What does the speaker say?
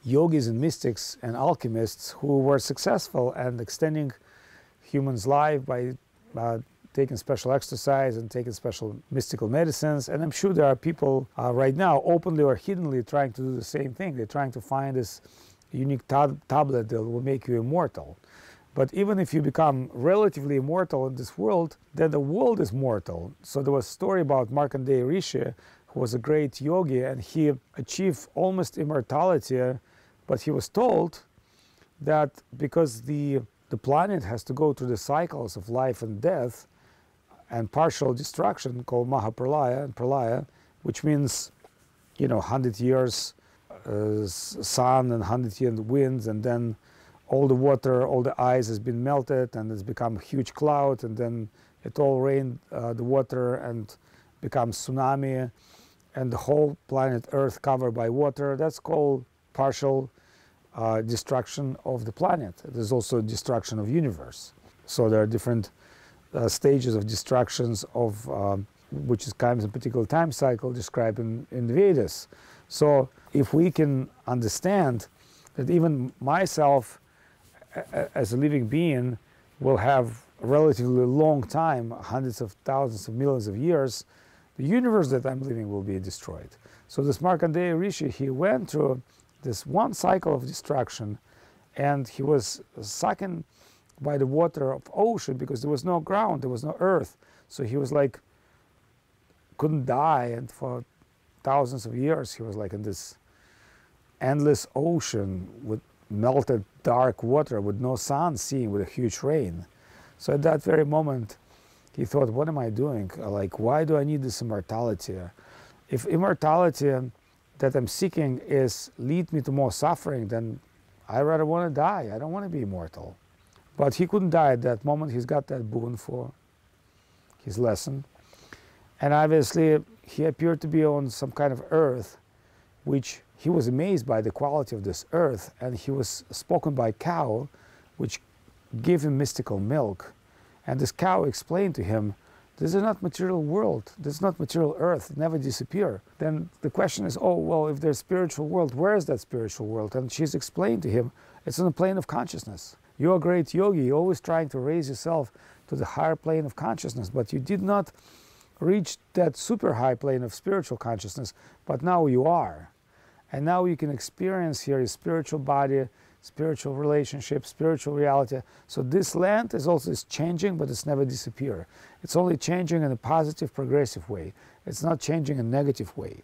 yogis and mystics and alchemists who were successful and extending humans' life by taking special exercise and taking special mystical medicines. And I'm sure there are people right now, openly or hiddenly, trying to do the same thing. They're trying to find this unique tablet that will make you immortal. But even if you become relatively immortal in this world, then the world is mortal. So there was a story about Markandeya Rishi, who was a great yogi, and he achieved almost immortality, but he was told that because the planet has to go through the cycles of life and death and partial destruction called Maha Pralaya and Pralaya, which means, 100 years sun and 100 years winds, and then all the water, all the ice has been melted and it's become a huge cloud, and then it all rained the water and becomes tsunami, and the whole planet Earth covered by water. That's called partial destruction of the planet. There's also destruction of universe. So there are different stages of destructions of which is kind of a particular time cycle described in the Vedas. So if we can understand that even myself as a living being will have a relatively long time, hundreds of thousands of millions of years, the universe that I'm living will be destroyed. So this Markandeya Rishi, he went through this one cycle of destruction, and he was sucking by the water of ocean because there was no ground, there was no earth. So he was like, couldn't die, and for thousands of years he was like in this endless ocean with melted dark water with no sun seen, with a huge rain. So at that very moment he thought, what am I doing? Like, why do I need this immortality? If immortality that I'm seeking is lead me to more suffering, then I rather want to die. I don't want to be immortal. But he couldn't die at that moment. He's got that boon for his lesson. And obviously he appeared to be on some kind of earth, which he was amazed by the quality of this earth, and he was spoken by a cow, which gave him mystical milk. And this cow explained to him, this is not material world, this is not material earth, it never disappear. Then the question is, oh, well, if there's spiritual world, where is that spiritual world? And she's explained to him, it's on the plane of consciousness. You're a great yogi, you're always trying to raise yourself to the higher plane of consciousness, but you did not reach that super high plane of spiritual consciousness, but now you are. And now you can experience here your spiritual body, spiritual relationship, spiritual reality. So this land is also changing, but it's never disappear. It's only changing in a positive, progressive way. It's not changing in a negative way.